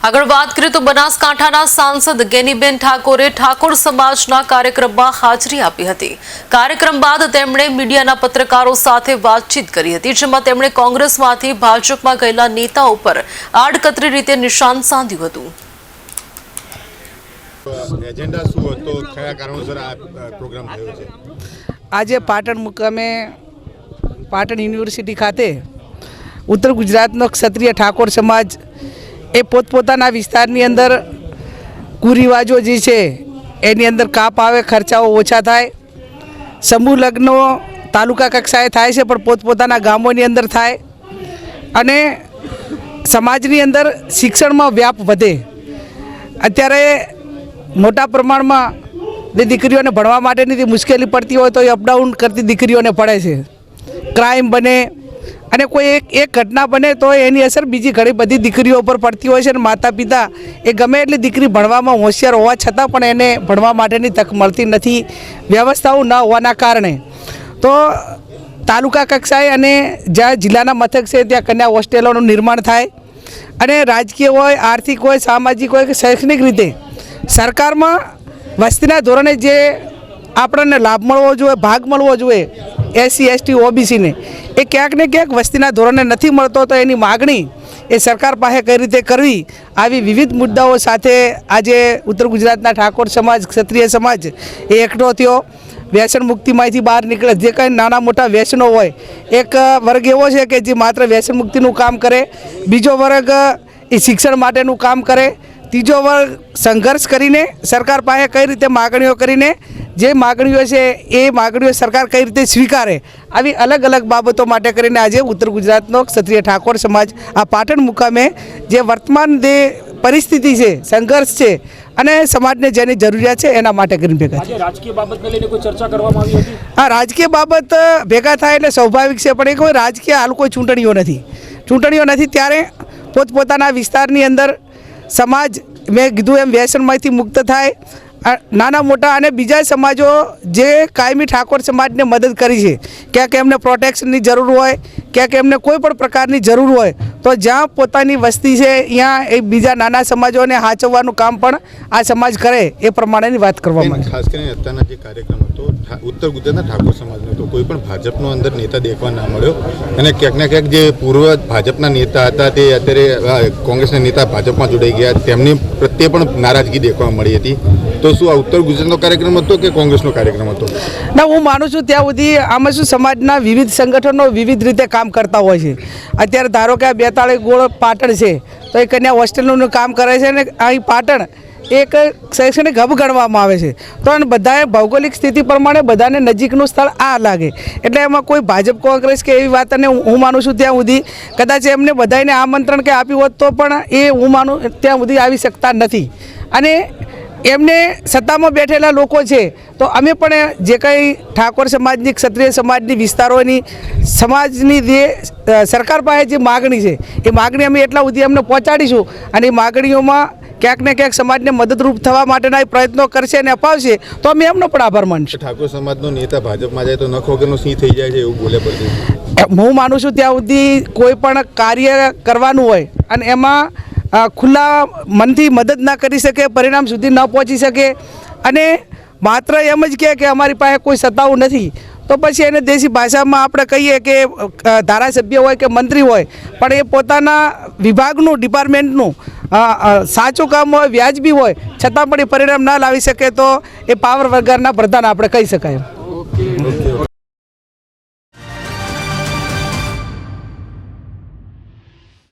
આગળ વાત કરીએ તો બનાસકાંઠાના સાંસદ ગેનીબેન ઠાકોરે ઠાકોર સમાજના કાર્યક્રમમાં હાજરી આપી હતી। કાર્યક્રમ બાદ તેમણે મીડિયાના પત્રકારો સાથે વાતચીત કરી હતી, જેમાં તેમણે કોંગ્રેસમાંથી ભાજપમાં ગયેલા નેતાઓ પર આડકતરી રીતે નિશાન સાધ્યું હતું। એજન્ડા શું હતો, કયા કારણોસર આ પ્રોગ્રામ થયો છે? આજે પાટણ મુકામે પાટણ યુનિવર્સિટી ખાતે ઉત્તર ગુજરાતનો ક્ષત્રિય ઠાકોર સમાજ એ પોતપોતાના વિસ્તારની અંદર કુરિવાજો જે છે એની અંદર કાપ આવે, ખર્ચાઓ ઓછા થાય, સમૂહ લગ્નો તાલુકા કક્ષાએ થાય છે પણ પોતપોતાના ગામોની અંદર થાય અને સમાજની અંદર શિક્ષણમાં વ્યાપ વધે। અત્યારે મોટા પ્રમાણમાં જે દીકરીઓને ભણવા માટેની જે મુશ્કેલી પડતી હોય તો એ અપડાઉન કરતી દીકરીઓને પડે છે, ક્રાઇમ બને અને કોઈ એક ઘટના બને તો એની અસર બીજી ઘણી બધી દીકરીઓ પર પડતી હોય છે અને માતા પિતા એ ગમે એટલી દીકરી ભણવામાં હોશિયાર હોવા છતાં પણ એને ભણવા માટેની તક મળતી નથી, વ્યવસ્થાઓ ન હોવાના કારણે। તો તાલુકા કક્ષાએ અને જ્યાં જિલ્લાના મથક છે ત્યાં કન્યા હોસ્ટેલોનું નિર્માણ થાય અને રાજકીય હોય, આર્થિક હોય, સામાજિક હોય કે શૈક્ષણિક રીતે સરકારમાં વસ્તીના ધોરણે જે આપણને લાભ મળવો જોઈએ, ભાગ મળવો જોઈએ SC ST OBC ને, એ ક્યાંક ને ક્યાંક વસ્તીના ધોરણે નથી મળતો। તો એની માગણી એ સરકાર પાસે કઈ રીતે કરવી, આવી વિવિધ મુદ્દાઓ સાથે આજે ઉત્તર ગુજરાતના ઠાકોર સમાજ, ક્ષત્રિય સમાજ એ એકઠો થયો। વ્યસન મુક્તિમાંથી બહાર નીકળે, જે કંઈ નાના મોટા વ્યસનો હોય, એક વર્ગ એવો છે કે જે માત્ર વ્યસન મુક્તિનું કામ કરે, બીજો વર્ગ એ શિક્ષણ માટેનું કામ કરે, ત્રીજો વર્ગ સંઘર્ષ કરીને સરકાર પાસે કઈ રીતે માગણીઓ કરીને જે માગણીઓ છે એ માગણીઓ સરકાર કઈ રીતે સ્વીકારે, આવી અલગ અલગ બાબતો માટે કરીને આજે ઉત્તર ગુજરાતનો ક્ષત્રિય ઠાકોર સમાજ આ પાટણ મુકામે જે વર્તમાન જે પરિસ્થિતિ છે, સંઘર્ષ છે અને સમાજને જેની જરૂરિયાત છે એના માટે કરીને ભેગા છે। રાજકીય બાબતને લઈને કોઈ ચર્ચા કરવામાં આવી હતી? હા, રાજકીય બાબત ભેગા થાય એટલે સ્વાભાવિક છે, પણ એ કોઈ રાજકીય હાલ કોઈ ચૂંટણીઓ નથી ત્યારે પોતપોતાના વિસ્તારની અંદર સમાજ મેં કીધું એમ વ્યસનમાંથી મુક્ત થાય, નાના મોટા અને બીજા સમાજો જે કાયમી ઠાકોર સમાજને મદદ કરી છે, ક્યાંક એમને પ્રોટેક્શનની જરૂર હોય, ક્યાંક એમને કોઈ પણ પ્રકારની જરૂર હોય તો જ્યાં પોતાની વસ્તી છે ત્યાં એ બીજા નાના સમાજોને સાચવવાનું કામ પણ આ સમાજ કરે એ પ્રમાણેની વાત કરવામાં ખાસ કરીને અત્યારના જે કાર્યક્રમ હતો ઉત્તર ગુજરાતના ઠાકોર સમાજનો હતો, કોઈ પણ ભાજપનો અંદર નેતા દેખવા ના મળ્યો અને ક્યાંક ને ક્યાંક જે પૂર્વ ભાજપના નેતા હતા તે અત્યારે કોંગ્રેસના નેતા ભાજપમાં જોડાઈ ગયા, તેમની પ્રત્યે પણ નારાજગી દેખવા મળી હતી। તો શું આ ઉત્તર ગુજરાતનો કાર્યક્રમ હતો કે કોંગ્રેસનો કાર્યક્રમ હતો? ના, હું માનું છું ત્યાં સુધી આમાં શું સમાજના વિવિધ સંગઠનો વિવિધ રીતે કામ કરતા હોય છે। અત્યારે ધારો કે આ 42 ગોળ પાટણ છે તો એ કન્યા હોસ્ટેલનું કામ કરે છે અને અહીં પાટણ એક શૈક્ષણિક હબ ગણવામાં આવે છે, તો બધાએ ભૌગોલિક સ્થિતિ પ્રમાણે બધાને નજીકનું સ્થળ આ લાગે, એટલે એમાં કોઈ ભાજપ કોંગ્રેસ કે એવી વાત અને હું માનું છું ત્યાં સુધી કદાચ એમને બધાને આમંત્રણ કે આપ્યું હોત તો પણ એ હું માનું ત્યાં સુધી આવી શકતા નથી અને એમને સત્તામાં બેઠેલા લોકો છે તો અમે પણ જે કંઈ ઠાકોર સમાજની, ક્ષત્રિય સમાજની વિસ્તારોની સમાજની જે સરકાર પાસે જે માગણી છે એ માગણી અમે એટલા સુધી અમને પહોંચાડીશું અને એ માગણીઓમાં ક્યાંક ને ક્યાંક સમાજને મદદરૂપ થવા માટેના પ્રયત્નો કરશે અને અપાવશે તો અમે એમનો પણ આભાર માનીશું। ઠાકોર સમાજનો નેતા ભાજપમાં જાય તો નખ વગરનો સિંહ થઈ જાય છે એવું બોલે પડશે? હું માનું છું ત્યાં સુધી કોઈ પણ કાર્ય કરવાનું હોય અને એમાં ખુલ્લા મનથી મદદ ના કરી શકે, પરિણામ સુધી ન પહોંચી શકે અને માત્ર એમ જ કહે કે અમારી પાસે કોઈ સત્તાઓ નથી તો પછી એને દેશી ભાષામાં આપણે કહીએ કે ધારાસભ્ય હોય કે મંત્રી હોય પણ એ પોતાના વિભાગનું, ડિપાર્ટમેન્ટનું સાચું કામ હોય, વ્યાજબી હોય છતાં પણ એ પરિણામ ના લાવી શકે તો એ પાવર વગરના પ્રધાન આપણે કહી શકાય।